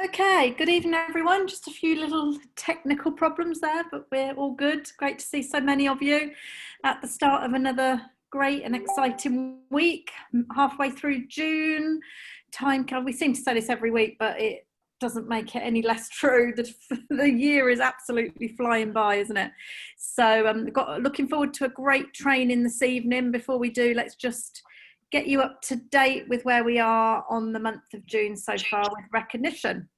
Okay, good evening everyone. Just a few little technical problems there, but we're all good. Great to see so many of you at the start of another great and exciting week, halfway through June. We seem to say this every week, but it doesn't make it any less true. The year is absolutely flying by, isn't it? So looking forward to a great training this evening. Before we do, let's just get you up to date with where we are on the month of June so far with recognition.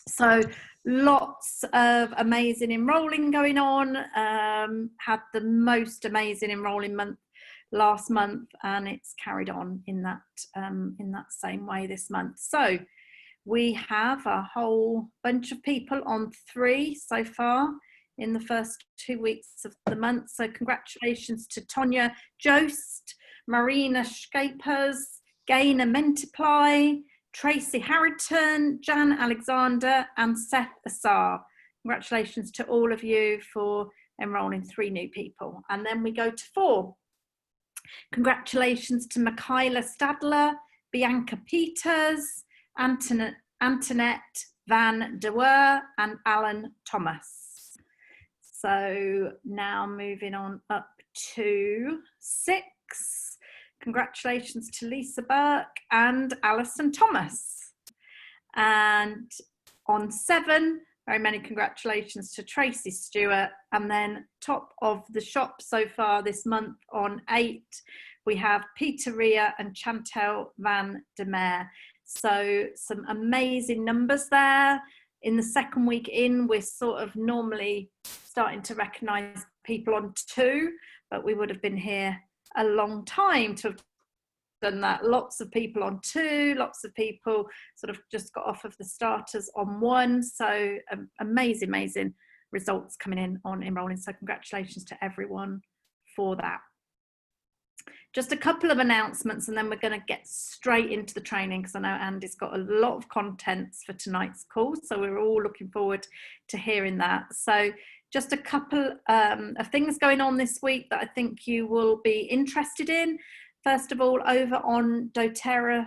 So lots of amazing enrolling going on. Had the most amazing enrolling month last month, and it's carried on in that same way this month. So we have a whole bunch of people on 3 so far in the first 2 weeks of the month. So congratulations to Tonya Jost, Marina Scapers, Gaina Mentiply, Tracy Harrington, Jan Alexander, and Seth Assar. Congratulations to all of you for enrolling 3 new people. And then we go to 4. Congratulations to Michaela Stadler, Bianca Peters, Antoinette Van de Weer, and Alan Thomas. So now moving on up to 6. Congratulations to Lisa Burke and Alison Thomas. And on 7, very many congratulations to Tracy Stewart. And then top of the shop so far this month on 8, we have Peter Ria and Chantel Van der Meer. So some amazing numbers there. In the second week in, we're sort of normally starting to recognise people on 2, but we would have been here a long time to have done that. Lots of people on 2, lots of people sort of just got off of the starters on 1. So amazing results coming in on enrolling. So congratulations to everyone for that. Just a couple of announcements and then we're going to get straight into the training, because I know Andy's got a lot of contents for tonight's call, so we're all looking forward to hearing that. So just a couple of things going on this week that I think you will be interested in. First of all, over on doTERRA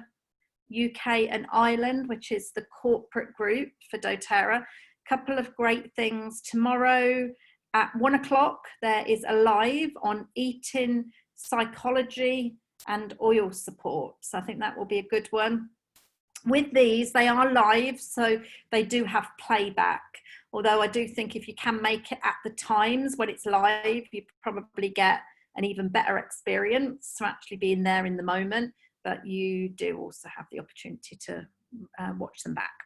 UK and Ireland, which is the corporate group for doTERRA, a couple of great things. Tomorrow at 1 o'clock, there is a live on eating, psychology and oil support. So I think that will be a good one. With these, they are live, so they do have playback. Although I do think if you can make it at the times when it's live, you probably get an even better experience from actually being there in the moment, but you do also have the opportunity to watch them back.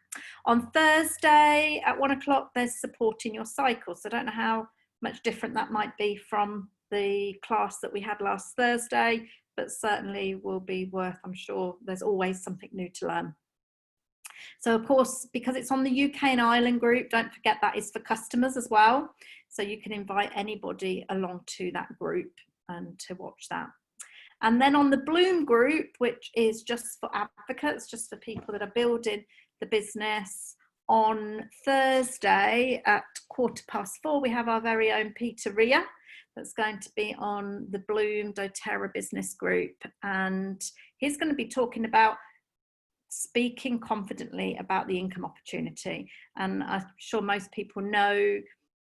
On Thursday at 1 o'clock, there's supporting your cycle. So I don't know how much different that might be from the class that we had last Thursday, but certainly will be worth, I'm sure there's always something new to learn. So of course, because it's on the UK and Ireland group, don't forget that is for customers as well. So you can invite anybody along to that group and to watch that. And then on the Bloom group, which is just for advocates, just for people that are building the business, on Thursday at 4:15, we have our very own Peter Ria that's going to be on the Bloom doTERRA business group. And he's going to be talking about speaking confidently about the income opportunity. And I'm sure most people know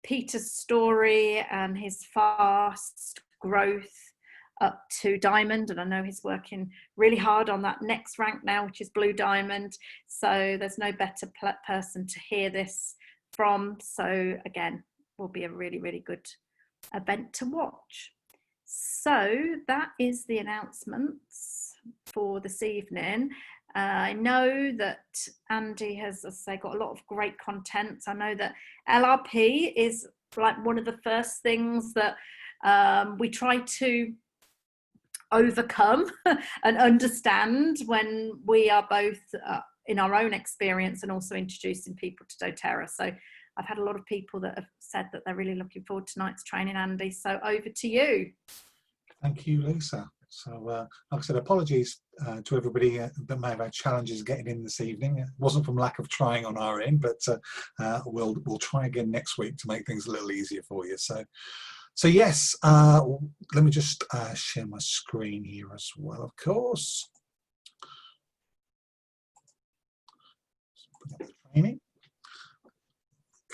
Peter's story and his fast growth up to Diamond, and I know he's working really hard on that next rank now, which is Blue Diamond. So there's no better person to hear this from. So again, will be a really good event to watch. So that is the announcements for this evening. I know that Andy has, as I say, got a lot of great content. I know that LRP is like one of the first things that we try to overcome and understand when we are both in our own experience and also introducing people to doTERRA. So I've had a lot of people that have said that they're really looking forward to tonight's training, Andy. So over to you. Thank you, Lisa. So, like I said, apologies to everybody that may have had challenges getting in this evening. It wasn't from lack of trying on our end, but we'll try again next week to make things a little easier for you. So, So yes, let me just share my screen here as well, of course. Put up the training.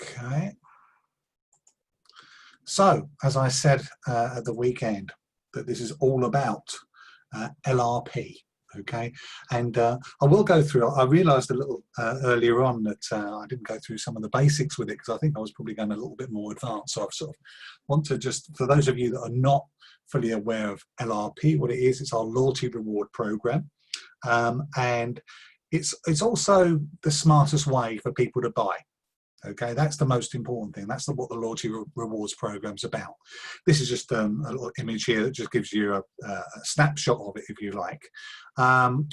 Okay. So, as I said at the weekend, that this is all about LRP. Okay, and I will go through. I realised a little earlier on that I didn't go through some of the basics with it because I think I was probably going a little bit more advanced. So I sort of want to just, for those of you that are not fully aware of LRP, what it is, it's our loyalty reward program, and it's also the smartest way for people to buy. Okay, that's the most important thing. That's what the loyalty rewards program is about. This is just a little image here that just gives you a snapshot of it, if you like.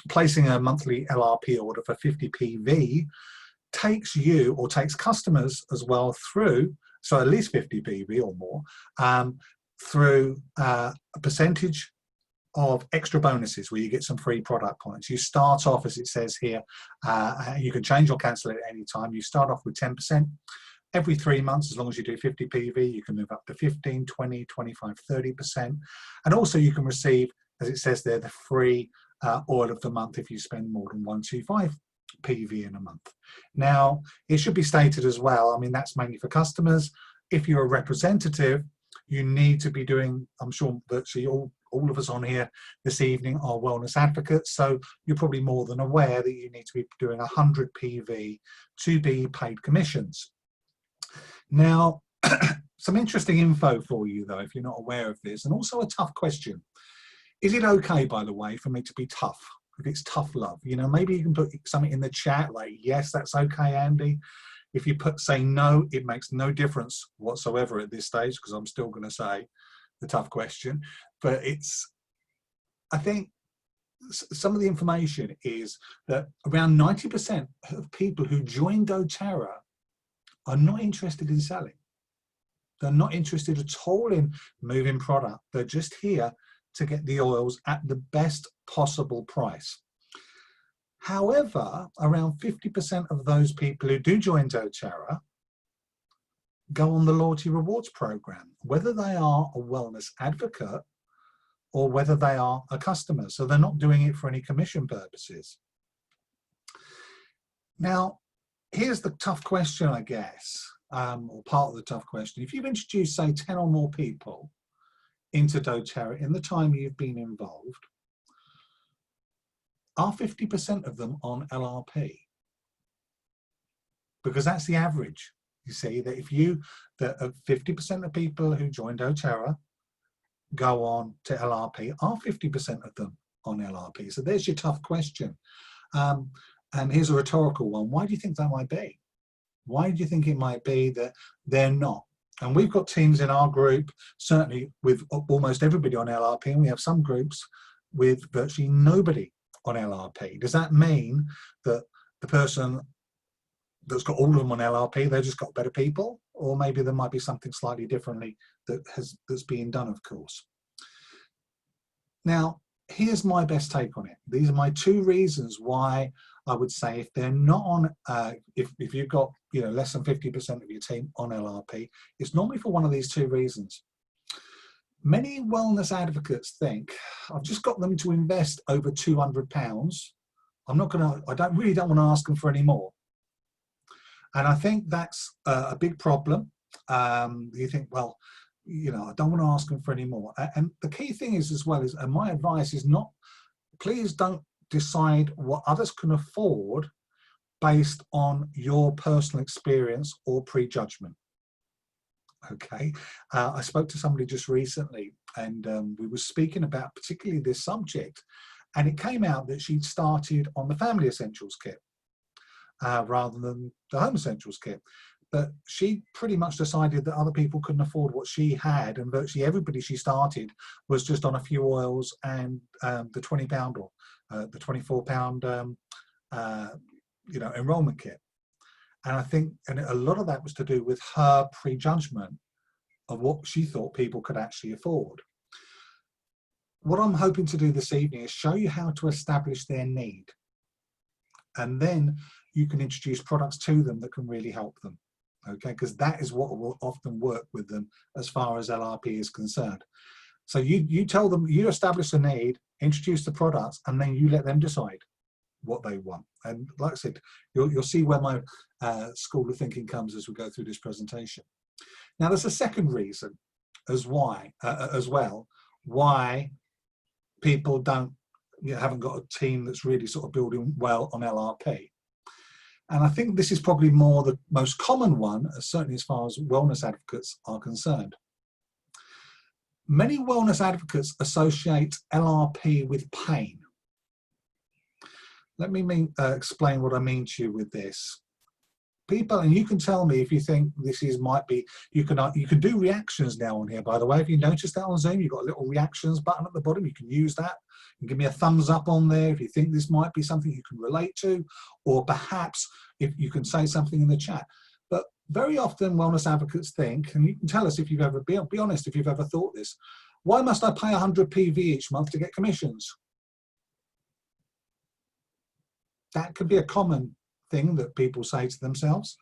Placing a monthly LRP order for 50 PV takes you, or takes customers as well through, so at least 50 PV or more, through a percentage of extra bonuses where you get some free product points. You start off, as it says here, you can change or cancel it at any time. You start off with 10%. Every 3 months, as long as you do 50 PV, you can move up to 15, 20, 25, 30%. And also you can receive, as it says there, the free oil of the month if you spend more than 125 PV in a month. Now, it should be stated as well, I mean, that's mainly for customers. If you're a representative, you need to be doing, I'm sure virtually all of us on here this evening are wellness advocates, so you're probably more than aware that you need to be doing 100 PV to be paid commissions. Now, some interesting info for you though, if you're not aware of this, and also a tough question. Is it okay, by the way, for me to be tough? If it's tough love, you know, maybe you can put something in the chat like, yes, that's okay, Andy. If you say no, it makes no difference whatsoever at this stage, because I'm still going to say the tough question. But it's, I think some of the information is that around 90% of people who join doTERRA are not interested in selling. They're not interested at all in moving product. They're just here to get the oils at the best possible price. However, around 50% of those people who do join doTERRA go on the loyalty rewards program, whether they are a wellness advocate or whether they are a customer. So they're not doing it for any commission purposes. Now, here's the tough question, I guess, or part of the tough question. If you've introduced, say, 10 or more people into doTERRA in the time you've been involved, are 50% of them on LRP? Because that's the average. You see that if you, that 50% of people who join doTERRA go on to LRP, are 50% of them on LRP? So there's your tough question. And here's a rhetorical one. Why do you think that might be? Why do you think it might be that they're not? And we've got teams in our group, certainly with almost everybody on LRP, and we have some groups with virtually nobody on LRP. Does that mean that the person that's got all of them on LRP, they've just got better people? Or maybe there might be something slightly differently that's being done, of course. Now, here's my best take on it. These are my 2 reasons why I would say if they're not on, if you've got, you know, less than 50% of your team on LRP, it's normally for one of these 2 reasons. Many wellness advocates think, I've just got them to invest over £200. I'm not going to, I really don't want to ask them for any more. And I think that's a big problem. You think, well, you know, I don't want to ask them for any more. And the key thing is as well is, and my advice is not, please don't decide what others can afford based on your personal experience or prejudgment. Okay, I spoke to somebody just recently, and we were speaking about particularly this subject, and it came out that she'd started on the Family Essentials kit rather than the Home Essentials kit. But she pretty much decided that other people couldn't afford what she had, and virtually everybody she started was just on a few oils and the £20 or the £24 you know, enrollment kit. And I think, and a lot of that was to do with her prejudgment of what she thought people could actually afford. What I'm hoping to do this evening is show you how to establish their need. And then you can introduce products to them that can really help them. okay? Because that is what will often work with them as far as LRP is concerned. So you tell them, you establish a need, introduce the products, and then you let them decide what they want. And like I said, you'll see where my school of thinking comes as we go through this presentation. Now, there's a second reason as well why people haven't got a team that's really sort of building well on LRP. And I think this is probably more the most common one, certainly as far as wellness advocates are concerned. Many wellness advocates associate LRP with pain. Let me explain what I mean to you with this. People, and you can tell me if you think this might be, you can do reactions now on here, by the way. If you notice that on Zoom, you've got a little reactions button at the bottom. You can use that. You can give me a thumbs up on there if you think this might be something you can relate to, or perhaps if you can say something in the chat. But very often wellness advocates think, and you can tell us if you've ever, be honest if you've ever thought this, why must I pay 100 PV each month to get commissions? That could be a common thing that people say to themselves.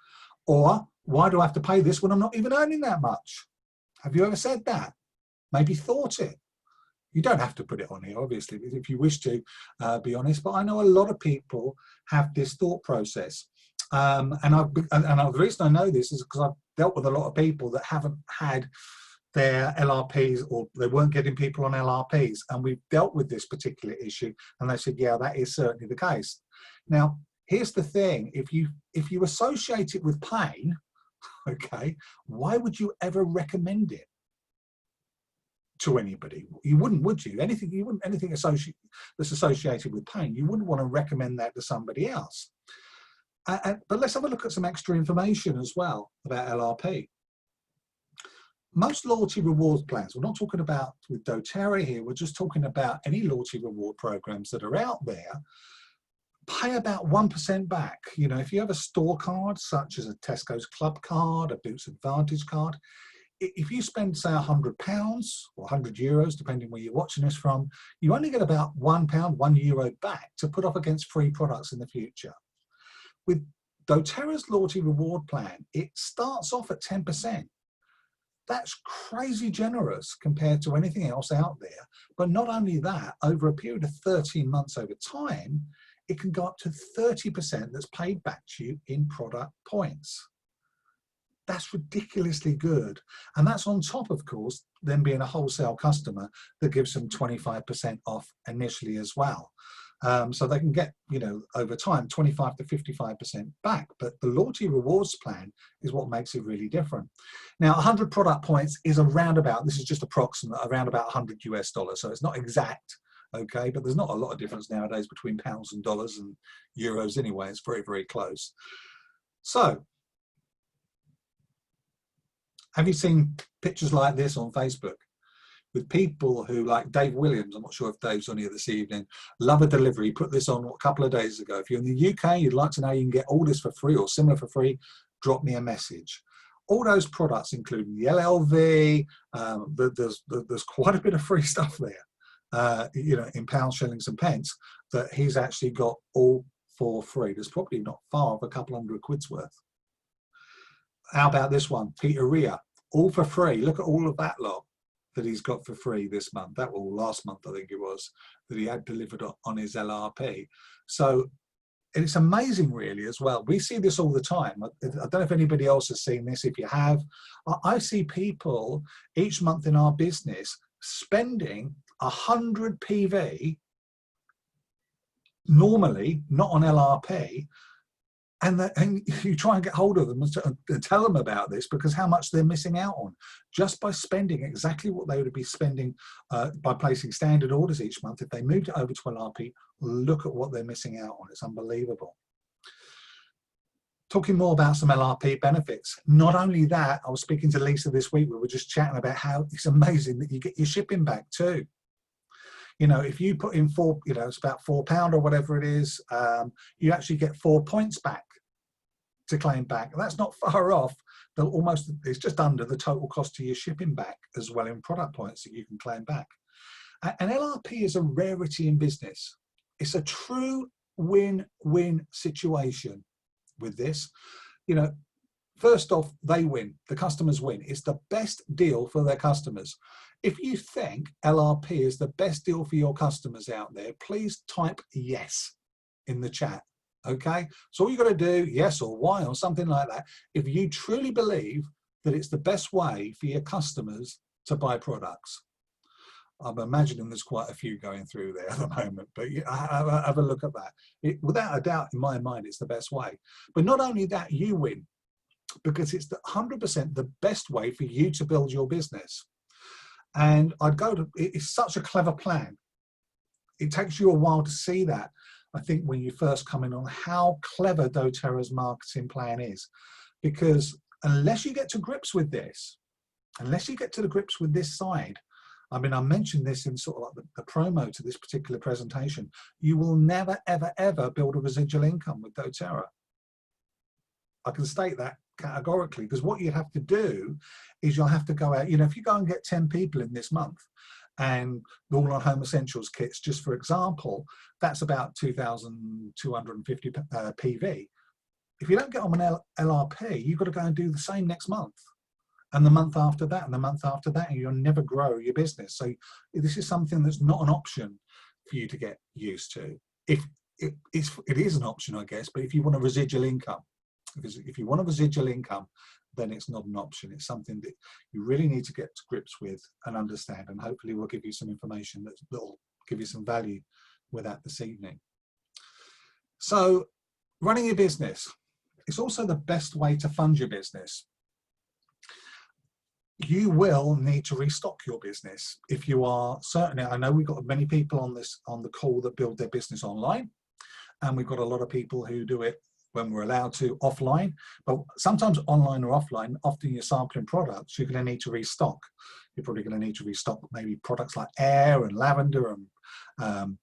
Or, why do I have to pay this when I'm not even earning that much? Have you ever said that? Maybe thought it. You don't have to put it on here, obviously, if you wish to be honest, but I know a lot of people have this thought process. And the reason I know this is because I've dealt with a lot of people that haven't had their LRPs, or they weren't getting people on LRPs, and we've dealt with this particular issue, and they said, yeah, that is certainly the case. Now, here's the thing, if you associate it with pain, okay, why would you ever recommend it to anybody? You wouldn't, would you? Anything that's associated with pain, you wouldn't want to recommend that to somebody else. But let's have a look at some extra information as well about LRP. Most loyalty rewards plans, we're not talking about with doTERRA here, we're just talking about any loyalty reward programs that are out there, pay about 1% back. You know, if you have a store card, such as a Tesco's Club card, a Boots Advantage card, if you spend, say, £100 or €100, depending where you're watching this from, you only get about £1, €1 back to put off against free products in the future. With doTERRA's loyalty reward plan, it starts off at 10%. That's crazy generous compared to anything else out there. But not only that, over a period of 13 months over time, it can go up to 30% that's paid back to you in product points. That's ridiculously good. And that's on top, of course, them being a wholesale customer that gives them 25% off initially as well. So they can get, you know, over time, 25 to 55% back. But the loyalty rewards plan is what makes it really different. Now, 100 product points is around about, this is just approximate, around about $100 US. So it's not exact, okay? But there's not a lot of difference nowadays between pounds and dollars and euros anyway. It's very, very close. So, have you seen pictures like this on Facebook? With people who, like Dave Williams, I'm not sure if Dave's on here this evening, love a delivery. He put this on a couple of days ago. If you're in the UK, you'd like to know you can get all this for free or similar for free, drop me a message. All those products, including the LLV, there's quite a bit of free stuff there, you know, in pounds, shillings and pence, that he's actually got all for free. There's probably not far of a couple £100 worth. How about this one, Peter Ria, all for free. Look at all of that lot that he's got for free this month. That was last month, I think it was, that he had delivered on his LRP. So it's amazing, really, as well. We see this all the time. I don't know if anybody else has seen this. If you have, I see people each month in our business spending 100 PV, normally not on LRP, and you try and get hold of them and tell them about this, because how much they're missing out on just by spending exactly what they would be spending by placing standard orders each month. If they moved it over to LRP, look at what they're missing out on. It's unbelievable. Talking more about some LRP benefits. Not only that, I was speaking to Lisa this week. We were just chatting about how it's amazing that you get your shipping back too. You know, if you put in it's about £4 or whatever it is, you actually get 4 points back to claim back. And that's not far off. It's just under the total cost of your shipping back as well in product points that you can claim back. And LRP is a rarity in business. It's a true win-win situation with this. You know, First off, they win, the customers win. It's the best deal for their customers. If you think LRP is the best deal for your customers out there, please type yes in the chat. Okay, so all you got to do, yes or why or something like that, if you truly believe that it's the best way for your customers to buy products. I'm imagining there's quite a few going through there at the moment, but have a look at that. Without a doubt, in my mind, it's the best way. But not only that, you win, because it's 100% the best way for you to build your business. And it's such a clever plan. It takes you a while to see that, I think, when you first come in, on how clever doTERRA's marketing plan is. Because unless you get to grips with this, unless you get to the grips with this side, I mean, I mentioned this in sort of like the promo to this particular presentation, you will never, ever, ever build a residual income with doTERRA. I can state that categorically, because what you have to do is you'll have to go out, if you go and get 10 people in this month and all on home essentials kits, just for example, that's about 2,250 PV. If you don't get on an LRP, you've got to go and do the same next month, and the month after that, and the month after that, and you'll never grow your business. So this is something that's not an option for you to get used to. It is an option, I guess, but if you want a residual income, if you want a residual income, then it's not an option. It's something that you really need to get to grips with and understand, and hopefully we'll give you some information that'll give you some value with that this evening. So running your business, it's also the best way to fund your business. You will need to restock your business if you are certainly. I know we've got many people on the call that build their business online, and we've got a lot of people who do it when we're allowed to offline, but sometimes online or offline, often you're sampling products, you're going to need to restock. You're probably going to need to restock maybe products like air and lavender and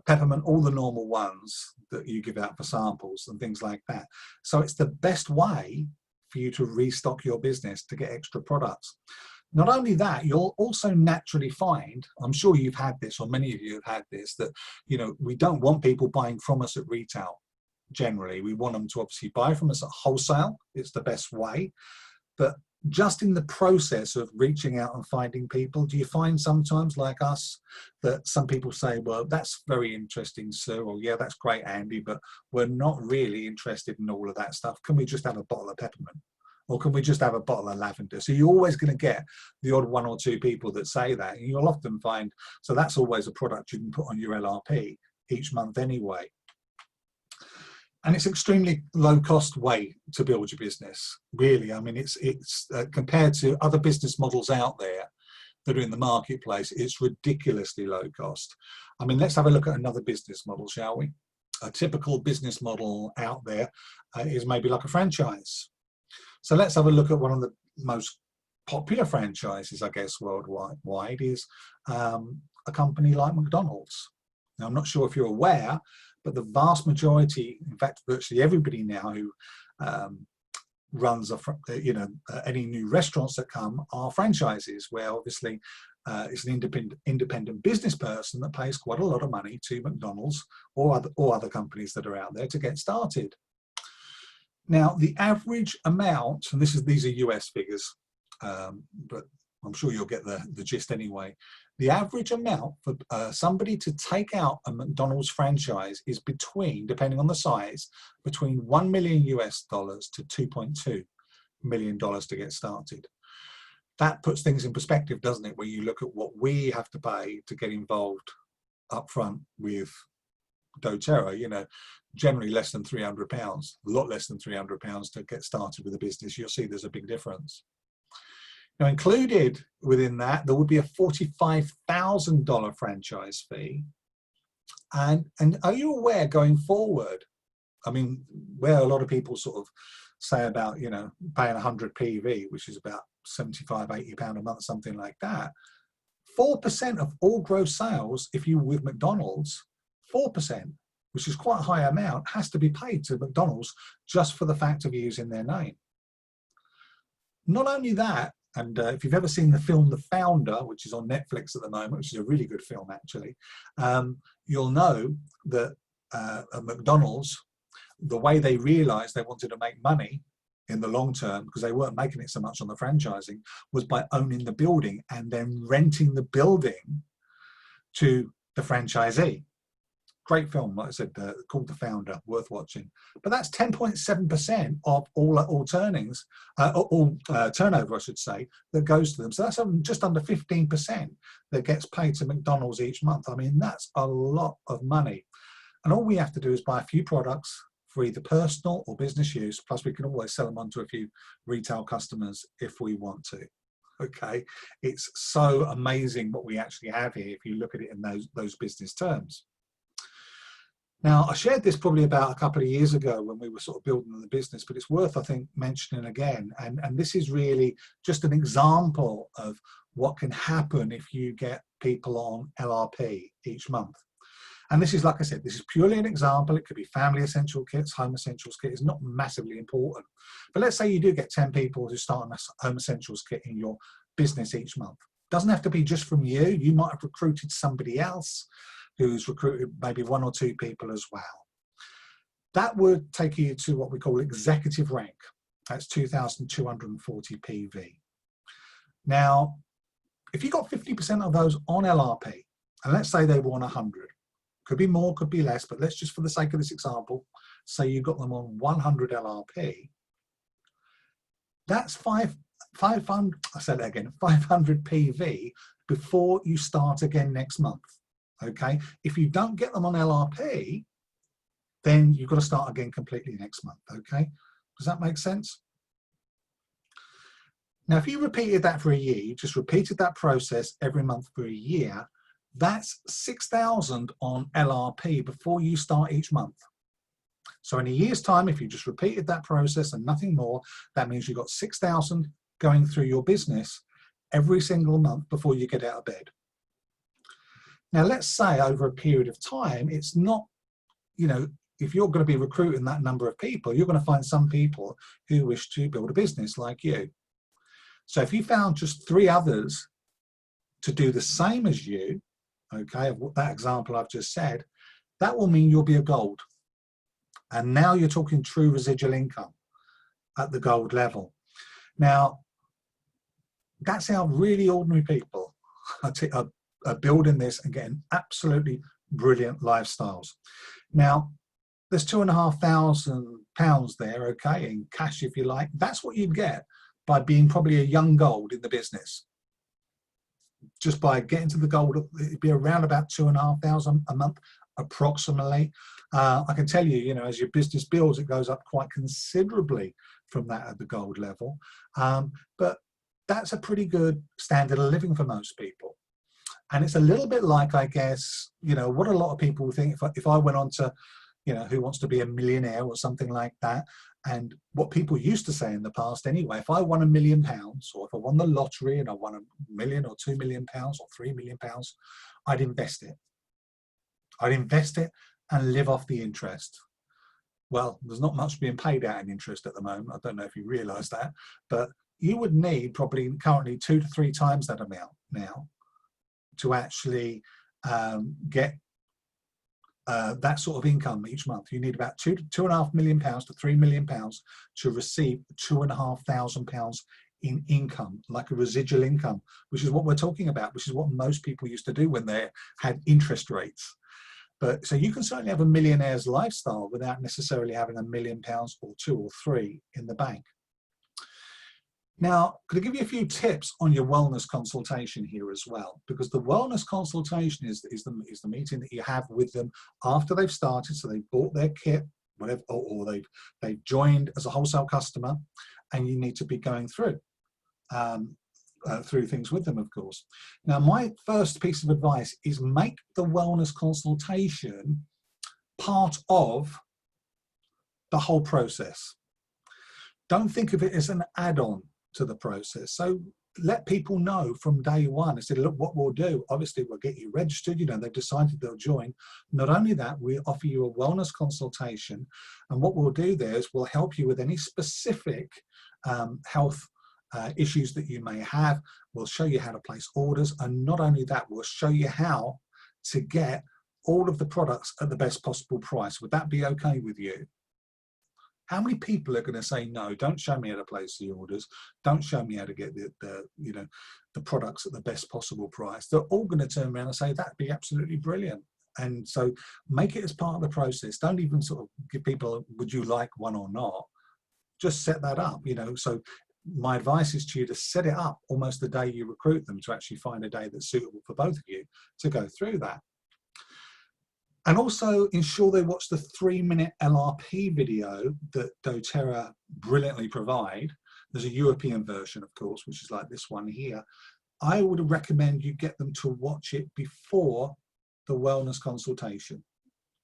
peppermint, all the normal ones that you give out for samples and things like that. So it's the best way for you to restock your business to get extra products. Not only that, you'll also naturally find, I'm sure you've had this, or many of you have had this, that we don't want people buying from us at retail. Generally, we want them to obviously buy from us at wholesale. It's the best way. But just in the process of reaching out and finding people, do you find sometimes, like us, that some people say, well, that's very interesting, sir, or yeah, that's great, Andy, but we're not really interested in all of that stuff. Can we just have a bottle of peppermint? Or can we just have a bottle of lavender? So you're always going to get the odd one or two people that say that, and you'll often find, so that's always a product you can put on your LRP each month anyway. And it's extremely low cost way to build your business, really. I mean, it's compared to other business models out there that are in the marketplace, it's ridiculously low cost. I mean, let's have a look at another business model, shall we? A typical business model out there is maybe like a franchise. So let's have a look at one of the most popular franchises, I guess, worldwide is a company like McDonald's. Now, I'm not sure if you're aware, but the vast majority, in fact, virtually everybody now who runs any new restaurants that come are franchises, where obviously it's an independent business person that pays quite a lot of money to McDonald's or other companies that are out there to get started. Now, the average amount, and these are US figures, but I'm sure you'll get the gist anyway. The average amount for somebody to take out a McDonald's franchise is depending on the size, between $1 million US to $2.2 million to get started. That puts things in perspective, doesn't it? When you look at what we have to pay to get involved up front with doTERRA, generally less than £300, a lot less than £300 to get started with a business. You'll see there's a big difference. Now, included within that, there would be a $45,000 franchise fee. And are you aware going forward, I mean, where a lot of people sort of say about, paying 100 PV, which is about £75, £80 a month, something like that, 4% of all gross sales, if you're with McDonald's, 4%, which is quite a high amount, has to be paid to McDonald's just for the fact of using their name. Not only that, and if you've ever seen the film The Founder, which is on Netflix at the moment, which is a really good film actually, you'll know that at McDonald's, the way they realized they wanted to make money in the long term, because they weren't making it so much on the franchising, was by owning the building and then renting the building to the franchisee. Great film, like I said, called The Founder, worth watching. But that's 10.7% of all earnings, all turnover, I should say, that goes to them. So that's just under 15% that gets paid to McDonald's each month. I mean, that's a lot of money. And all we have to do is buy a few products for either personal or business use, plus we can always sell them on to a few retail customers if we want to. Okay, it's so amazing what we actually have here if you look at it in those business terms. Now, I shared this probably about a couple of years ago when we were sort of building the business, but it's worth, I think, mentioning again. And this is really just an example of what can happen if you get people on LRP each month. And this is, like I said, this is purely an example. It could be family essential kits, home essentials kit. It's not massively important. But let's say you do get 10 people who start a home essentials kit in your business each month. Doesn't have to be just from you. You might have recruited somebody else who's recruited maybe 1 or 2 people as well. That would take you to what we call executive rank. That's 2,240 PV. Now, if you got 50% of those on LRP, and let's say they won 100, could be more, could be less, but let's just, for the sake of this example, say you got them on 100 LRP. That's 500 PV before you start again next month. Okay, if you don't get them on LRP, then you've got to start again completely next month. Okay, does that make sense? Now, if you repeated that for a year, you just repeated that process every month for a year, that's 6,000 on LRP before you start each month. So in a year's time, if you just repeated that process and nothing more, that means you've got 6,000 going through your business every single month before you get out of bed. Now, let's say over a period of time, it's not, you know, if you're going to be recruiting that number of people, you're going to find some people who wish to build a business like you. So if you found just 3 others to do the same as you, okay, of that example I've just said, that will mean you'll be a gold. And now you're talking true residual income at the gold level. Now, that's how really ordinary people are building this and getting absolutely brilliant lifestyles. Now, there's £2,500 there, okay, in cash if you like. That's what you'd get by being probably a young gold in the business. Just by getting to the gold, it'd be around about £2,500 a month, approximately. I can tell you, you know, as your business builds, it goes up quite considerably from that at the gold level. But that's a pretty good standard of living for most people. And it's a little bit like, I guess, you know, what a lot of people think, if I went on to, you know, Who Wants to Be a Millionaire or something like that, and what people used to say in the past anyway, if I won £1 million, or if I won the lottery and I won £1 million or £2 million or £3 million, I'd invest it. I'd invest it and live off the interest. Well, there's not much being paid out in interest at the moment. I don't know if you realise that, but you would need probably currently 2 to 3 times that amount now to actually get that sort of income each month. You need about £2.5 million to £3 million to receive £2,500 in income, like a residual income, which is what we're talking about, which is what most people used to do when they had interest rates. But so you can certainly have a millionaire's lifestyle without necessarily having £1 million or 2 or 3 in the bank. Now, could I give you a few tips on your wellness consultation here as well? Because the wellness consultation is the meeting that you have with them after they've started. So they've bought their kit, whatever, or they've joined as a wholesale customer, and you need to be going through things with them, of course. Now, my first piece of advice is make the wellness consultation part of the whole process. Don't think of it as an add-on to the process. So let people know from day one. I said, look, what we'll do, obviously we'll get you registered, you know, they've decided they'll join. Not only that, we offer you a wellness consultation, and what we'll do there is we'll help you with any specific health issues that you may have. We'll show you how to place orders, and not only that, we'll show you how to get all of the products at the best possible price. Would that be okay with you? How many people are going to say no? Don't show me how to place the orders. Don't show me how to get the you know, the products at the best possible price. They're all going to turn around and say that'd be absolutely brilliant. And so make it as part of the process. Don't even sort of give people, would you like one or not? Just set that up, you know. So my advice is to you to set it up almost the day you recruit them, to actually find a day that's suitable for both of you to go through that. And also ensure they watch the 3-minute LRP video that doTERRA brilliantly provide. There's a European version, of course, which is like this one here. I would recommend you get them to watch it before the wellness consultation.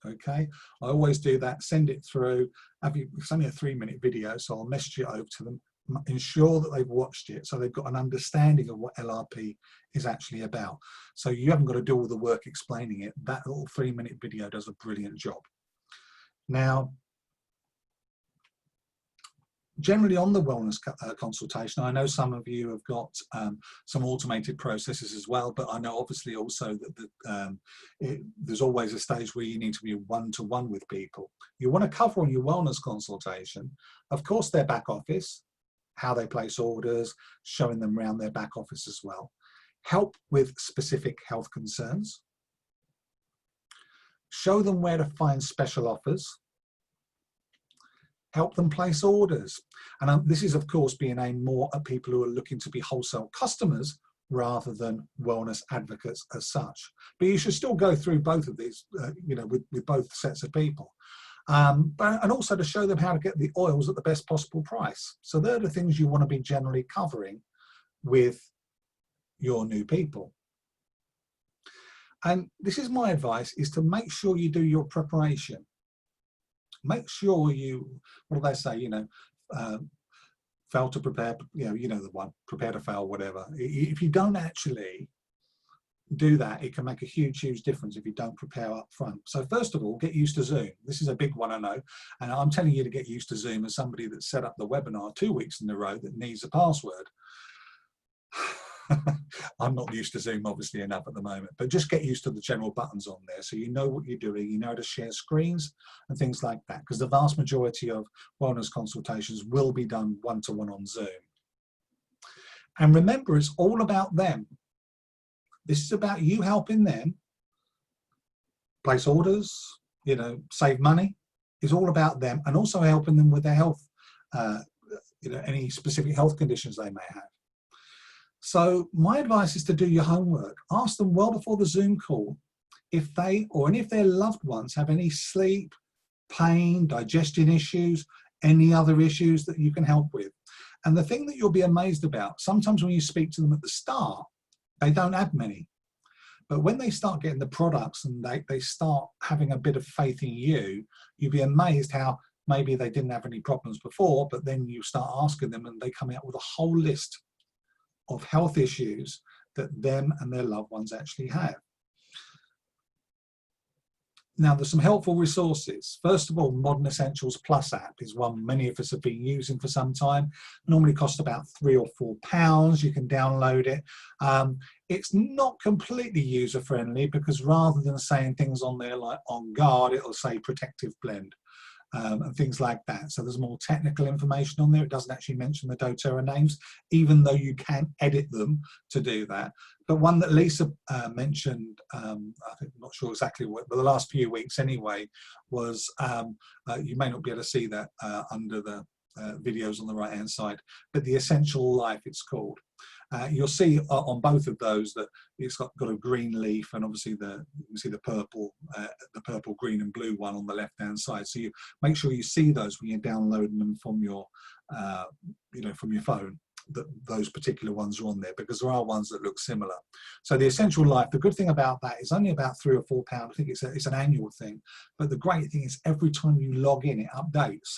Okay, I always do that, send it through. It's only a 3-minute video, so I'll message it over to them, ensure that they've watched it so they've got an understanding of what LRP is actually about. So you haven't got to do all the work explaining it. That little 3-minute video does a brilliant job. Now, generally on the wellness consultation, I know some of you have got some automated processes as well, but I know obviously also that there's always a stage where you need to be one-to-one with people. You want to cover on your wellness consultation, of course, their back office, how they place orders, showing them around their back office as well. Help with specific health concerns. Show them where to find special offers. Help them place orders. And this is, of course, being aimed more at people who are looking to be wholesale customers rather than wellness advocates as such. But you should still go through both of these, you know, with both sets of people. And also to show them how to get the oils at the best possible price. So they're the things you want to be generally covering with your new people. And this is my advice, is to make sure you do your preparation. Make sure you, what do they say, you know, fail to prepare, you know the one, prepare to fail, whatever. If you don't actually do that, it can make a huge difference if you don't prepare up front. So first of all, get used to Zoom. This is a big one, I know, and I'm telling you to get used to Zoom as somebody that set up the webinar 2 weeks in a row that needs a password. I'm not used to Zoom obviously enough at the moment, but just get used to the general buttons on there so you know what you're doing, you know how to share screens and things like that, because the vast majority of wellness consultations will be done one-to-one on Zoom. And remember, it's all about them. This is about you helping them place orders, you know, save money. It's all about them, and also helping them with their health, you know, any specific health conditions they may have. So my advice is to do your homework. Ask them well before the Zoom call if they or any of their loved ones have any sleep, pain, digestion issues, any other issues that you can help with. And the thing that you'll be amazed about, sometimes when you speak to them at the start, they don't have many. But when they start getting the products and they start having a bit of faith in you, you'll be amazed how maybe they didn't have any problems before, but then you start asking them and they come out with a whole list of health issues that them and their loved ones actually have. Now, there's some helpful resources. First of all, Modern Essentials Plus app is one many of us have been using for some time. Normally costs about £3 or £4. You can download it. It's not completely user-friendly because rather than saying things on there like on guard, it'll say protective blend. And things like that. So there's more technical information on there. It doesn't actually mention the doTERRA names, even though you can edit them to do that. But one that Lisa mentioned, I think, I'm not sure exactly what, but the last few weeks anyway, was, you may not be able to see that under the videos on the right hand side, but the Essential Life it's called. You'll see on both of those that it's got a green leaf, and obviously you can see the purple, green and blue one on the left hand side. So you make sure you see those when you're downloading them from your, you know, from your phone, that those particular ones are on there, because there are ones that look similar. So the Essential Life, the good thing about that is only about £3 or £4. I think it's an annual thing, but the great thing is every time you log in, it updates.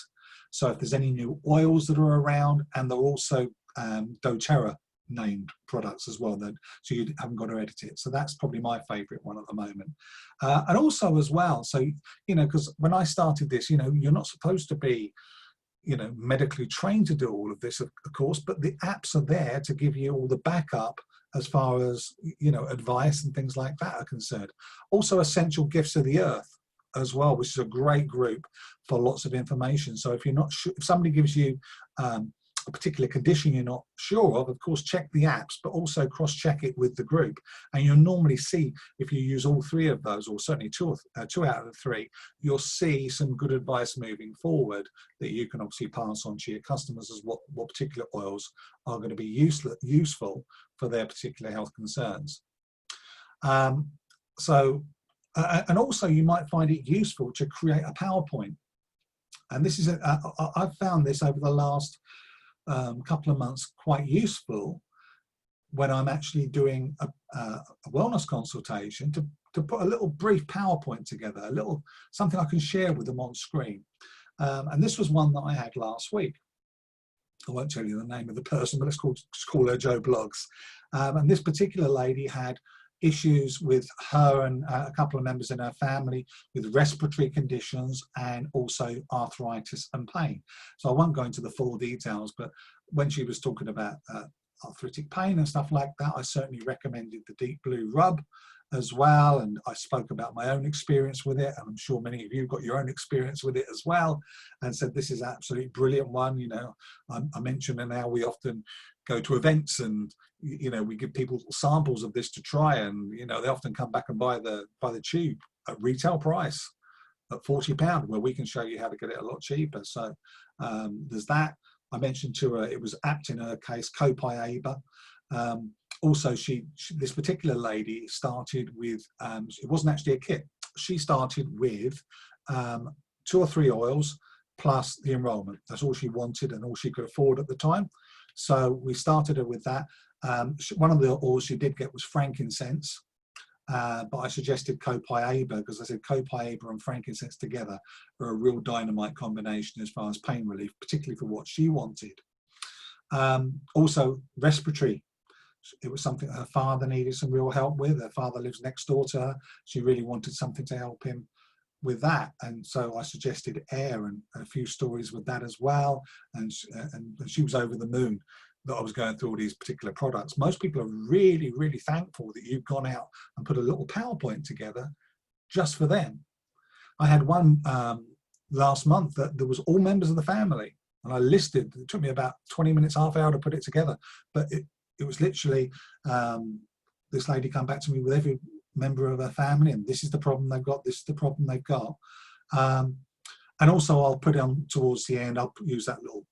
So if there's any new oils that are around, and they're also doTERRA named products as well, then so you haven't got to edit it. So that's probably my favorite one at the moment. And also as well, so you know, because when I started this, you know, you're not supposed to be, you know, medically trained to do all of this, of course, but the apps are there to give you all the backup as far as, you know, advice and things like that are concerned. Also Essential Gifts of the Earth, as well, which is a great group for lots of information. So if you're not sure, if somebody gives you a particular condition you're not sure of course check the apps, but also cross-check it with the group, and you'll normally see, if you use all three of those, or certainly two out of the three, you'll see some good advice moving forward that you can obviously pass on to your customers as what particular oils are going to be useful for their particular health concerns. And also you might find it useful to create a PowerPoint, and this is I've found this over the last couple of months quite useful when I'm actually doing a wellness consultation, to put a little brief PowerPoint together, a little something I can share with them on screen. And this was one that I had last week. I won't tell you the name of the person, but let's call her Joe Blogs. And this particular lady had issues with her and a couple of members in her family with respiratory conditions and also arthritis and pain. So I won't go into the full details, but when she was talking about arthritic pain and stuff like that, I certainly recommended the Deep Blue Rub as well, and I spoke about my own experience with it, and I'm sure many of you got your own experience with it as well, and said this is an absolutely brilliant one. You know, I mentioned and now we often go to events and we give people samples of this to try, and they often come back and buy the tube at retail price at £40, where we can show you how to get it a lot cheaper. So there's that. I mentioned to her it was apt in her case, Copaiba. Also, this particular lady started with, it wasn't actually a kit. She started with 2 or 3 oils plus the enrollment. That's all she wanted and all she could afford at the time. So we started her with that. One of the oils she did get was frankincense, but I suggested Copaiba because I said Copaiba and frankincense together are a real dynamite combination as far as pain relief, particularly for what she wanted. Also, respiratory. It was something her father needed some real help with. Her father lives next door to her. She really wanted something to help him with that, and so I suggested air and a few stories with that as well, and she was over the moon that I was going through all these particular products. Most people are really, really thankful that you've gone out and put a little PowerPoint together just for them. I had one last month that there was all members of the family, and I listed, it took me about 20 minutes, half hour to put it together, but it was literally this lady come back to me with every member of her family, and this is the problem they've got, this is the problem they've got. And also I'll put it on towards the end, I'll use that little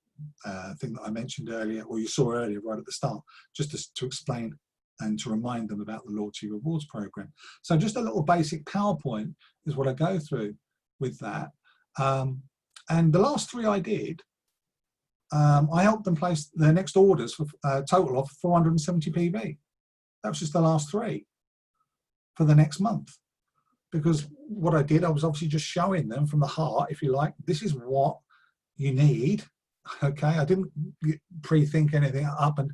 thing that I mentioned earlier, or you saw earlier right at the start, just to explain and to remind them about the Loyalty Rewards program. So just a little basic PowerPoint is what I go through with that. And the last 3 I did, I helped them place their next orders for a total of 470 PV. That was just the last 3 for the next month. Because what I did, I was obviously just showing them from the heart, if you like, this is what you need. Okay, I didn't pre-think anything up, and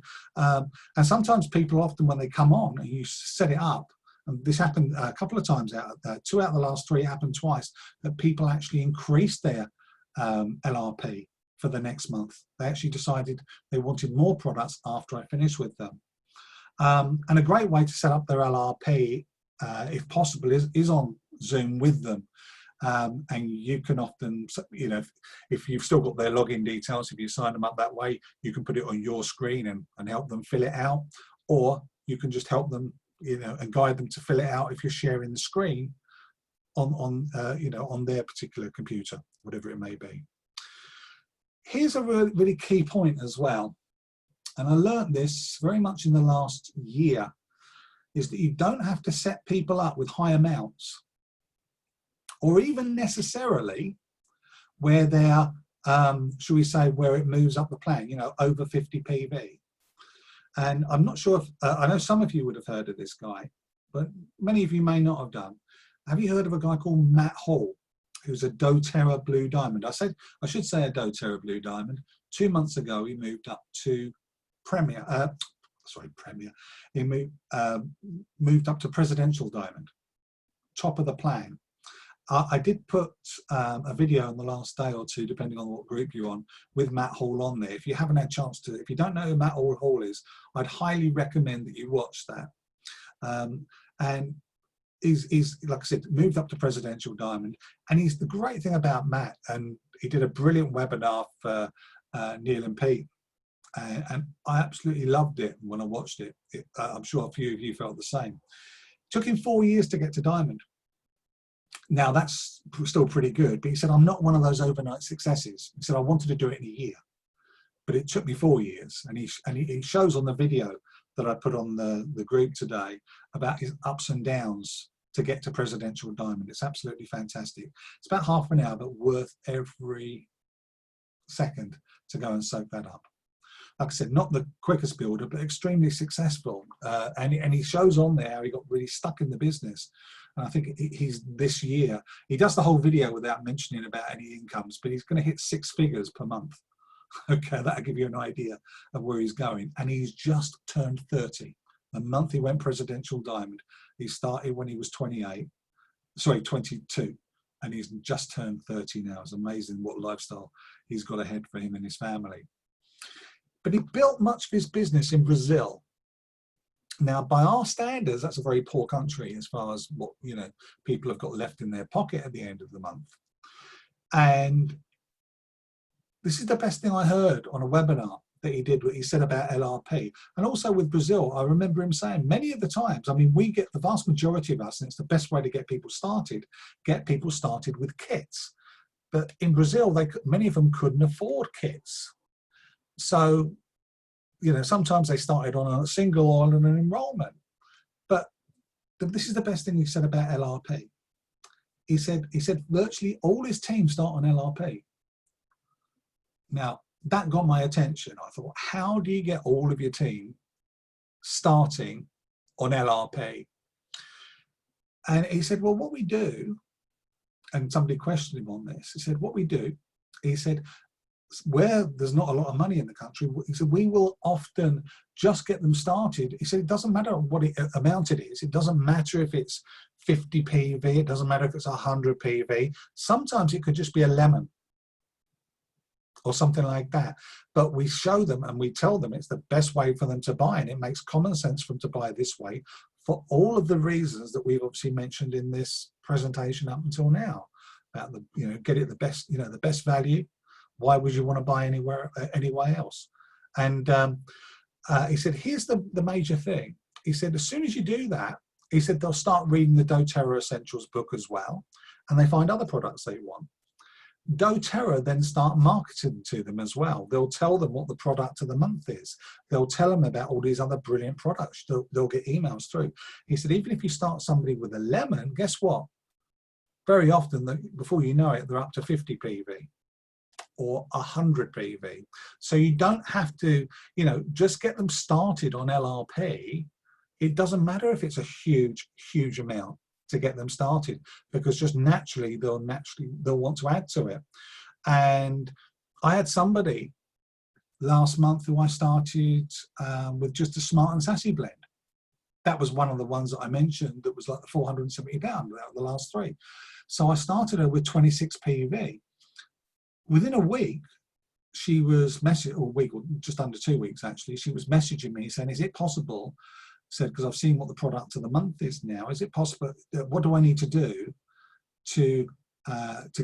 sometimes people often when they come on and you set it up, and this happened a couple of times 2 out of the last 3 happened twice, that people actually increased their LRP for the next month. They actually decided they wanted more products after I finished with them. And a great way to set up their LRP, if possible, is on Zoom with them. And you can often, if you've still got their login details, if you sign them up that way, you can put it on your screen and help them fill it out, or you can just help them, and guide them to fill it out if you're sharing the screen on their particular computer, whatever it may be. Here's a really, really key point as well, and I learned this very much in the last year, is that you don't have to set people up with high amounts, or even necessarily where they're, should we say, where it moves up the plan, over 50 PV. And I'm not sure if, I know some of you would have heard of this guy, but many of you may not have done. Have you heard of a guy called Matt Hall, who's a doTERRA Blue Diamond? I should say a doTERRA Blue Diamond. 2 months ago, he moved up to Premier. He moved up to Presidential Diamond, top of the plan. I did put a video in the last day or 2, depending on what group you're on, with Matt Hall on there. If you haven't had a chance to, if you don't know who Matt Hall is, I'd highly recommend that you watch that. And he's like I said, moved up to Presidential Diamond, and he's the great thing about Matt, and he did a brilliant webinar for Neil and Pete, and I absolutely loved it when I watched it. I'm sure a few of you felt the same. Took him 4 years to get to Diamond. Now that's still pretty good, but he said, I'm not one of those overnight successes. He said, I wanted to do it in a year, but it took me 4 years. And he shows on the video that I put on the group today about his ups and downs to get to Presidential Diamond. It's absolutely fantastic. It's about half an hour, but worth every second to go and soak that up. Like I said, not the quickest builder, but extremely successful. And he shows on there how he got really stuck in the business. And I think he's this year, he does the whole video without mentioning about any incomes, but he's going to hit 6 figures per month. Okay, that'll give you an idea of where he's going. And he's just turned 30. The month he went Presidential Diamond, he started when he was 22, and he's just turned 30 now. It's amazing what lifestyle he's got ahead for him and his family. But he built much of his business in Brazil. Now, by our standards, that's a very poor country as far as what, you know, people have got left in their pocket at the end of the month. And this is the best thing I heard on a webinar that he did, what he said about LRP. And also with Brazil, I remember him saying many of the times, I mean, we get the vast majority of us, and it's the best way to get people started with kits. But in Brazil, many of them couldn't afford kits. So, you know, sometimes they started on a single or on an enrollment. But this is the best thing he said about LRP. He said virtually all his teams start on LRP. Now, that got my attention. I thought, how do you get all of your team starting on LRP? And he said, well, what we do, and somebody questioned him on this, he said, what we do, he said, where there's not a lot of money in the country, he said, we will often just get them started. He said, it doesn't matter what amount it is. It doesn't matter if it's 50 PV. It doesn't matter if it's 100 PV. Sometimes it could just be a lemon or something like that. But we show them and we tell them it's the best way for them to buy. And it makes common sense for them to buy this way for all of the reasons that we've obviously mentioned in this presentation up until now. About the, you know, get it the best, you know, the best value. Why would you want to buy anywhere else? And he said, here's the major thing. He said, as soon as you do that, he said, they'll start reading the doTERRA Essentials book as well, and they find other products they want. doTERRA then start marketing to them as well. They'll tell them what the product of the month is. They'll tell them about all these other brilliant products. They'll get emails through. He said, even if you start somebody with a lemon, guess what? Very often, before you know it, they're up to 50 PV. Or 100 PV. So you don't have to, you know, just get them started on LRP. It doesn't matter if it's a huge amount to get them started, because just naturally they'll want to add to it. And I had somebody last month who I started with just a Smart and Sassy blend. That was one of the ones that I mentioned that was like the £470 out of the last 3. So I started her with 26 PV. Within a week, she was messaging, or a week, or just under 2 weeks actually, she was messaging me saying, is it possible, said, because I've seen what the product of the month is now, is it possible, what do I need to do to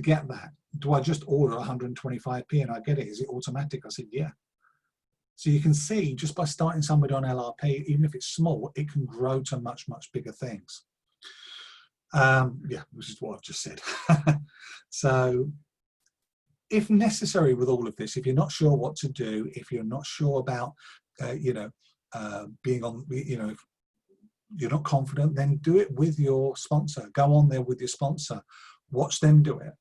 get that? Do I just order 125p and I get it? Is it automatic? I said, yeah. So you can see just by starting somebody on LRP, even if it's small, it can grow to much bigger things. Yeah, which is what I've just said. So, if necessary with all of this, if you're not sure what to do, if you're not sure about, being on, if you're not confident, then do it with your sponsor. Go on there with your sponsor. Watch them do it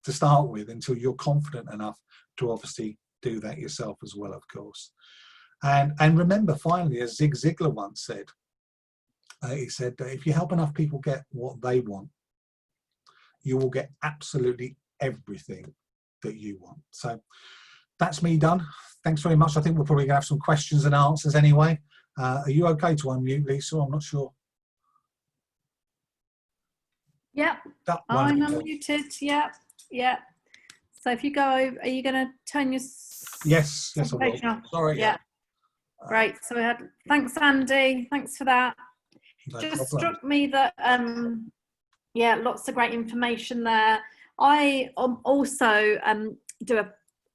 to start with until you're confident enough to obviously do that yourself as well, of course. And remember, finally, as Zig Ziglar once said, he said that if you help enough people get what they want, you will get absolutely everything that you want. So that's me done. Thanks very much. I think we're probably gonna have some questions and answers anyway. Are you okay to unmute, Lisa? I'm not sure. Yep, I'm unmuted. Yep. So if you go over, are you going to turn your yes I will. off? Sorry. Yeah. Great. So we had, thanks Andy, thanks for that. No just problem. struck me that yeah, lots of great information there. I also do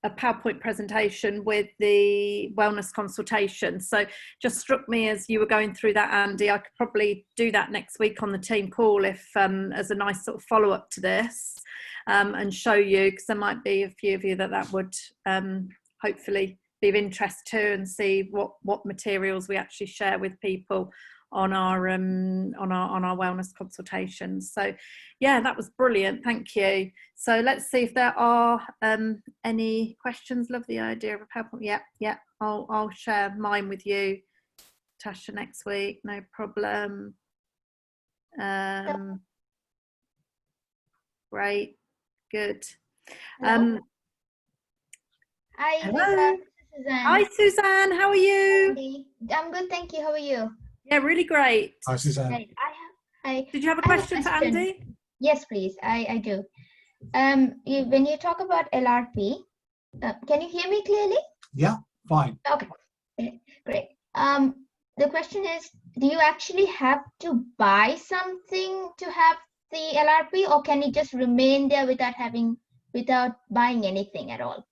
a PowerPoint presentation with the wellness consultation. So just struck me as you were going through that, Andy, I could probably do that next week on the team call if as a nice sort of follow-up to this, and show you, because there might be a few of you that would hopefully be of interest too, and see what materials we actually share with people on our wellness consultations. So yeah, that was brilliant, thank you. So let's see if there are any questions. Love the idea of a PowerPoint. Yeah, I'll share mine with you, Tasha, next week, no problem. Great, good. Hi, Hello. Lisa. This is Suzanne. Hi, Suzanne, how are you? Andy. I'm good, thank you. How are you? Yeah, really great. Hi, Suzanne. Hi. Did you have a I have a question for question. Andy? Yes, please. I do. When you talk about LRP, can you hear me clearly? Yeah, fine. Okay, great. The question is, do you actually have to buy something to have the LRP, or can it just remain there without buying anything at all?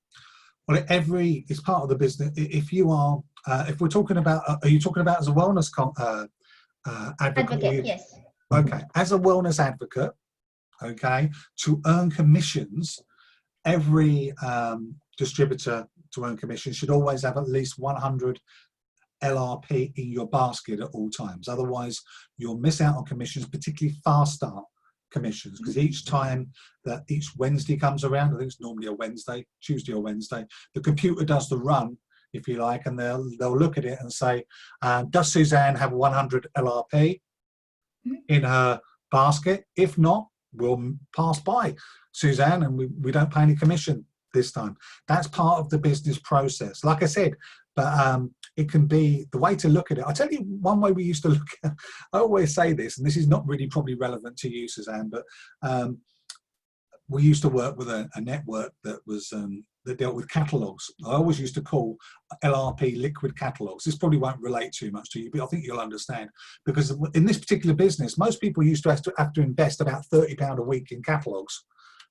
Well, it's part of the business. If you are, if we're talking about, are you talking about as a wellness advocate? Yes. Okay, as a wellness advocate, okay, to earn commissions, every distributor to earn commissions should always have at least 100 LRP in your basket at all times. Otherwise, you'll miss out on commissions, particularly fast start commissions, because each time that each Wednesday comes around, I think it's normally a Wednesday, Tuesday or Wednesday, the computer does the run, if you like, and they'll look at it and say, does Suzanne have 100 LRP in her basket? If not, we'll pass by Suzanne and we don't pay any commission this time. That's part of the business process. Like I said, but it can be the way to look at it. I'll tell you one way we used to look at, I always say this, and this is not really probably relevant to you, Suzanne, but we used to work with a network that was that dealt with catalogs. I always used to call LRP liquid catalogs. This probably won't relate too much to you, but I think you'll understand, because in this particular business, most people used to have to invest about £30 a week in catalogs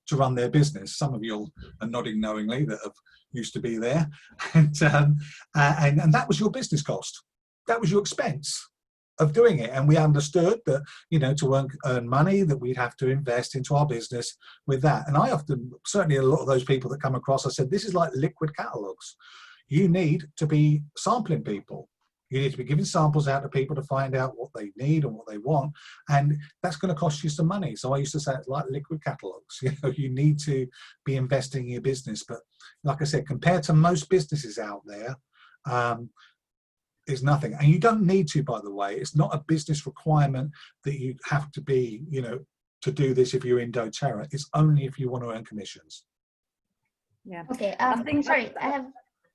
to run their business. Some of you are nodding knowingly that have used to be there, and that was your business cost. That was your expense of doing it. And we understood that, you know, to earn money, that we'd have to invest into our business with that. And I often, certainly a lot of those people that come across, I said, this is like liquid catalogs. You need to be sampling people. You need to be giving samples out to people to find out what they need and what they want, and that's going to cost you some money. So I used to say it's like liquid catalogs. You know, you need to be investing in your business. But like I said, compared to most businesses out there, is nothing. And you don't need to, by the way. It's not a business requirement that you have to be, you know, to do this if you're in doTERRA. It's only if you want to earn commissions. Yeah. Okay. Sorry, I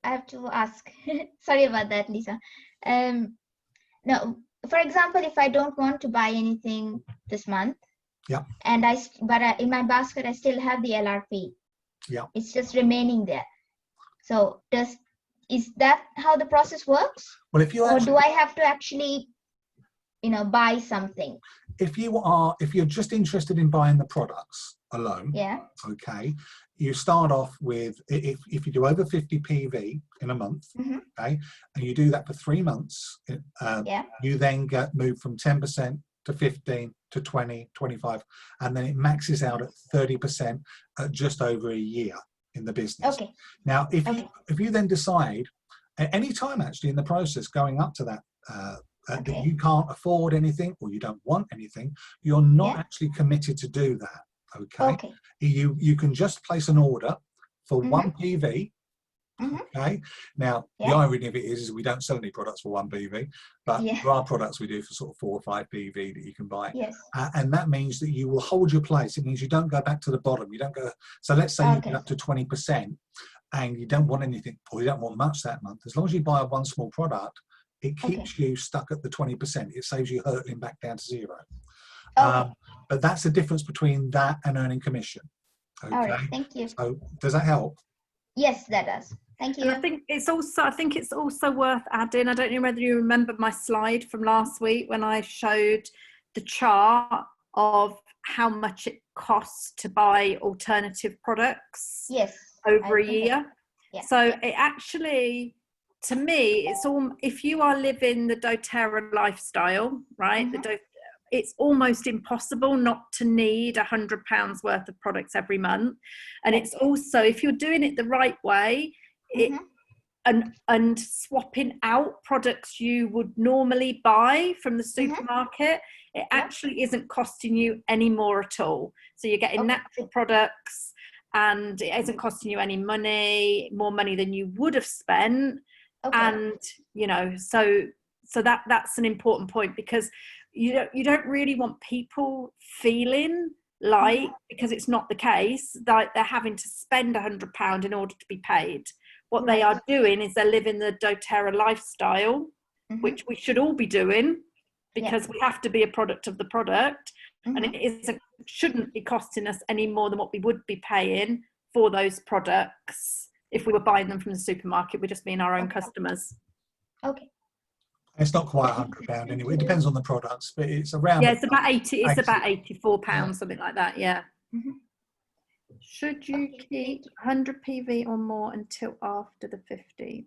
have to ask. Sorry about that, Lisa. No, for example, if I don't want to buy anything this month, yeah, and in my basket I still have the LRP. Yeah. It's just remaining there. So is that how the process works? Well, if you or do I have to actually, you know, buy something? If you're just interested in buying the products alone, yeah, okay, you start off with, if you do over 50 PV in a month, okay, and you do that for 3 months, you then get moved from 10% to 15 to 20, 25, and then it maxes out at 30% at just over a year in the business. Okay. Now, if you then decide at any time actually in the process going up to that that you can't afford anything or you don't want anything, you're not actually committed to do that. Okay. You can just place an order for 1 PV. Okay. Now the irony of it is we don't sell any products for 1 PV, but there are products we do for sort of 4 or 5 PV that you can buy. Yes. And that means that you will hold your place. It means you don't go back to the bottom. You don't go. So let's say you get up to 20% and you don't want anything, or you don't want much that month. As long as you buy 1 small product, it keeps you stuck at the 20%. It saves you hurtling back down to 0. But that's the difference between that and earning commission. Okay. All right, thank you. So does that help? Yes, that does. Thank And you. I think it's also worth adding, I don't know whether you remember my slide from last week when I showed the chart of how much it costs to buy alternative products Yes. over a year. Yeah. So it actually, to me, it's all, if you are living the doTERRA lifestyle, right? It's almost impossible not to need £100 worth of products every month. And it's also, if you're doing it the right way, and swapping out products you would normally buy from the supermarket, it actually isn't costing you any more at all. So you're getting natural products, and it isn't costing you any money, more money than you would have spent. And you know, so that's an important point, because you don't really want people feeling like, because it's not the case, that they're having to spend £100 in order to be paid. What they are doing is they're living the doTERRA lifestyle, which we should all be doing, because we have to be a product of the product, and it shouldn't be costing us any more than what we would be paying for those products if we were buying them from the supermarket. We're just being our own customers. Okay. It's not quite £100 anyway. It depends on the products, but it's around. Yeah, it's about 80. It's about £84, something like that. Yeah. Should you keep 100 PV or more until after the 15th?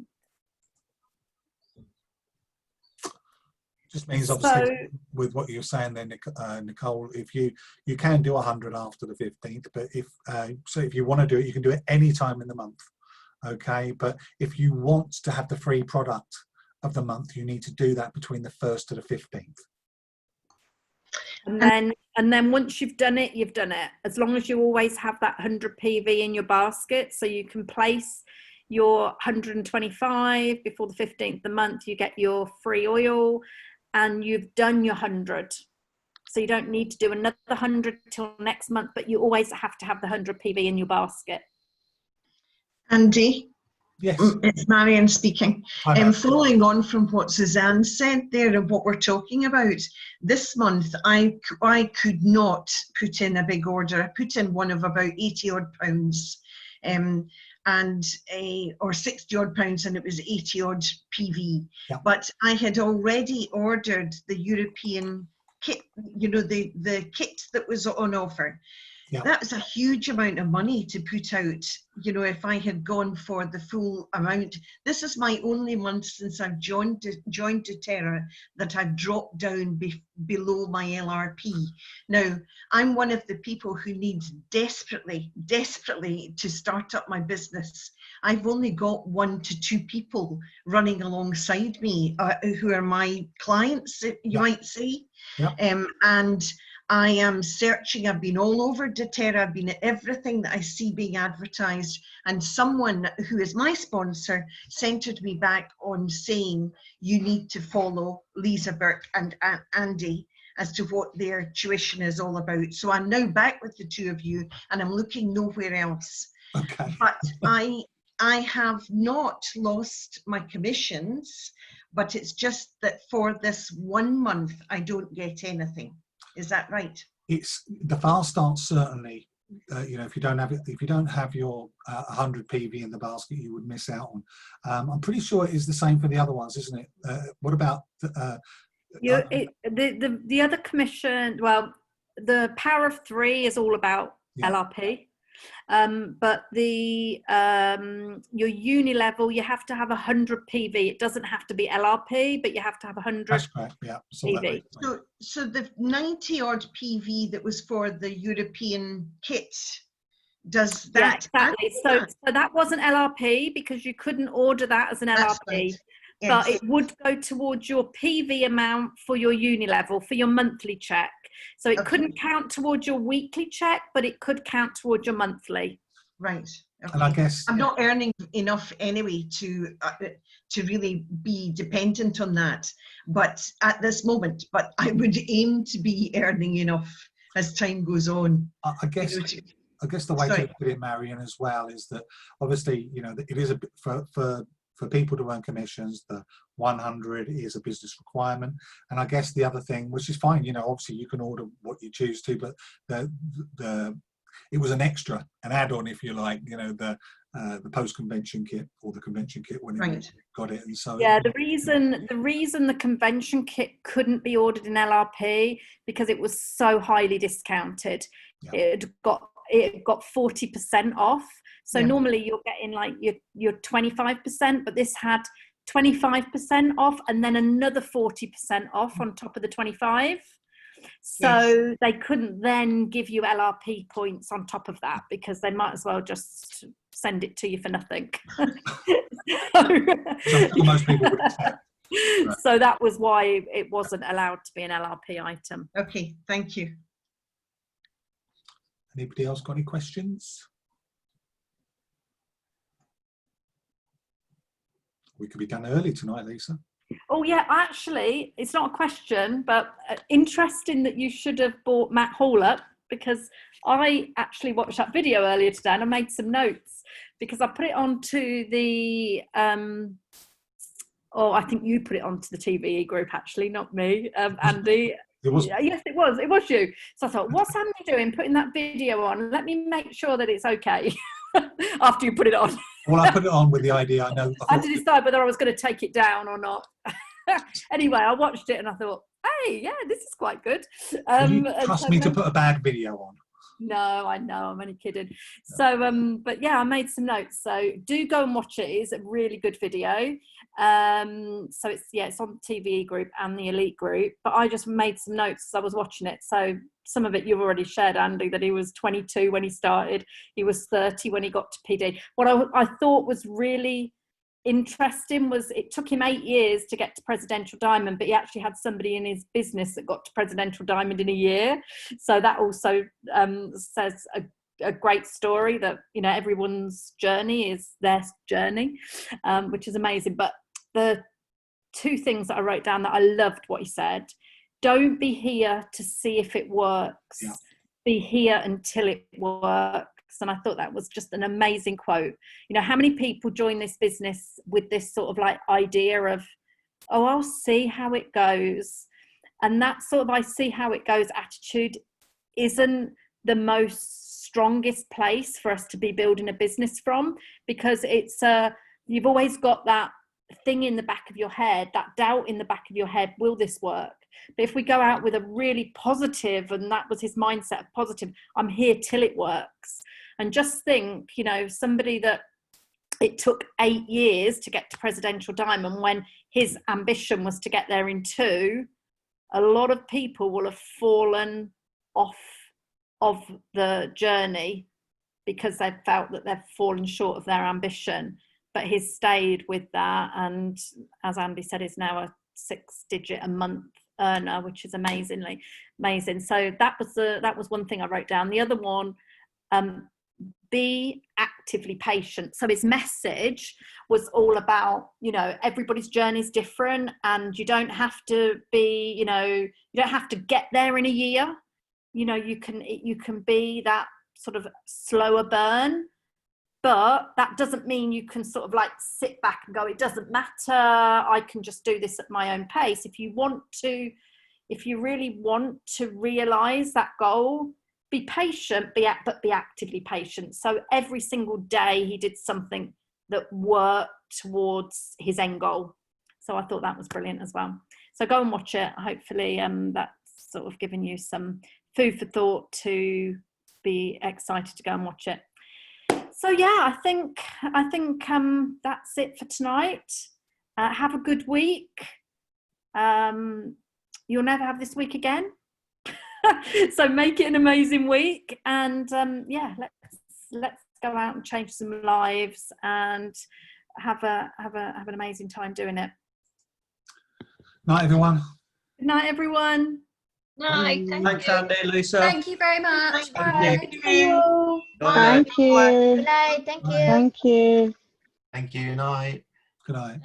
Just means, obviously, with what you're saying there, Nicole, if you can do 100 after the 15th, but if you want to do it, you can do it any time in the month. Okay, but if you want to have the free product of the month, you need to do that between the 1st to the 15th. And then once you've done it, you've done it. As long as you always have that 100 PV in your basket, so you can place your 125 before the 15th of the month, you get your free oil, and you've done your 100. So you don't need to do another 100 till next month, but you always have to have the 100 PV in your basket. Andy? Yes. It's Marion speaking. Following on from what Suzanne said there and what we're talking about, this month I could not put in a big order. I put in one of about 80 odd pounds or 60 odd pounds, and it was 80 odd PV. Yeah. But I had already ordered the European kit, you know, the kit that was on offer. Yeah. That was a huge amount of money to put out, you know, if I had gone for the full amount. This is my only month since I've joined doTERRA that I've dropped down below my LRP. Now, I'm one of the people who needs desperately to start up my business. I've only got 1 to 2 people running alongside me who are my clients, you might say. Yeah. And I am searching. I've been all over doTERRA. I've been at everything that I see being advertised, and someone who is my sponsor centered me back on saying you need to follow Lisa Burke and Andy as to what their tuition is all about. So I'm now back with the two of you, and I'm looking nowhere else. Okay. But I have not lost my commissions, but it's just that for this 1 month I don't get anything. Is that right? It's the fast start, certainly. You know, if you don't have your 100 PV in the basket, you would miss out on. I'm pretty sure it is the same for the other ones, isn't it? What about the other commission? Well, the Power of 3 is all about LRP. But the your uni level, you have to have 100 PV. It doesn't have to be LRP, but you have to have 100. That's correct. Yeah. PV. So the 90 odd PV that was for the European kit, does that? Yeah, exactly. So that wasn't LRP because you couldn't order that as an LRP. Right. Yes. But it would go towards your PV amount for your uni level, for your monthly check. So it couldn't count towards your weekly check, but it could count towards your monthly. Right. Okay. And I guess I'm not earning enough anyway to really be dependent on that. But at this moment, I would aim to be earning enough as time goes on. I guess the way to put it, Marion, as well, is that obviously, you know, it is a bit for people to earn commissions, the 100 is a business requirement. And I guess the other thing, which is fine, you know, obviously you can order what you choose to, but it was an extra, an add-on, if you like, you know, the post-convention kit or the convention kit when it got it, and so yeah, the reason the convention kit couldn't be ordered in LRP because it was so highly discounted. It got 40% off. So normally you're getting like your 25%, but this had 25% off and then another 40% off on top of the 25. So they couldn't then give you LRP points on top of that because they might as well just send it to you for nothing. Most people would accept. Right. So that was why it wasn't allowed to be an LRP item. Okay, thank you. Anybody else got any questions? We could be done early tonight, Lisa. Oh yeah, actually, it's not a question, but interesting that you should have bought Matt Hall up, because I actually watched that video earlier today and I made some notes because I put it onto the I think you put it onto the TVE group, actually, not me, Andy. It was. Yes, it was you. So I thought, what's Andy doing putting that video on? Let me make sure that it's okay after you put it on. Well, I put it on with the idea. I had to decide whether I was going to take it down or not. Anyway, I watched it and I thought, hey, yeah, this is quite good. You trust me to put a bad video on? No, I know, I'm only kidding. So, but yeah, I made some notes. So do go and watch it. It is a really good video. So it's on the TVE group and the Elite group. But I just made some notes as I was watching it. So some of it you've already shared, Andy, that he was 22 when he started. He was 30 when he got to PD. What I thought was really interesting was it took him 8 years to get to Presidential Diamond, but he actually had somebody in his business that got to Presidential Diamond in a year. So that also says a great story that, you know, everyone's journey is their journey, which is amazing. But the two things that I wrote down that I loved what he said: don't be here to see if it works, be here until it works. And I thought that was just an amazing quote. You know, how many people join this business with this sort of like idea of, oh, I'll see how it goes. And that sort of I see how it goes attitude isn't the most strongest place for us to be building a business from, because it's you've always got that thing in the back of your head, that doubt in the back of your head, will this work? But if we go out with a really positive, and that was his mindset of positive, I'm here till it works. And just think, you know, somebody that it took 8 years to get to Presidential Diamond when his ambition was to get there in 2, a lot of people will have fallen off of the journey because they've felt that they've fallen short of their ambition. But he's stayed with that, and as Andy said, is now a 6-digit a month earner, which is amazing. So that was one thing I wrote down. The other one, be actively patient. So his message was all about, you know, everybody's journey is different, and you don't have to be, you know, you don't have to get there in a year. You know, you can be that sort of slower burn, but that doesn't mean you can sort of like sit back and go, it doesn't matter, I can just do this at my own pace. If you really want to realize that goal, be patient, but be actively patient. So every single day he did something that worked towards his end goal. So I thought that was brilliant as well. So go and watch it. Hopefully that's sort of given you some food for thought to be excited to go and watch it. So yeah, I think that's it for tonight. Have a good week. You'll never have this week again. So make it an amazing week, and yeah, let's go out and change some lives and have an amazing time doing it. Night, everyone. Good night, everyone. Night. Thanks, Andy, Lisa. Thank you very much. Bye. Thank you. Bye. Good night. Thank you. Bye. Thank you. Thank you. Night. Good night.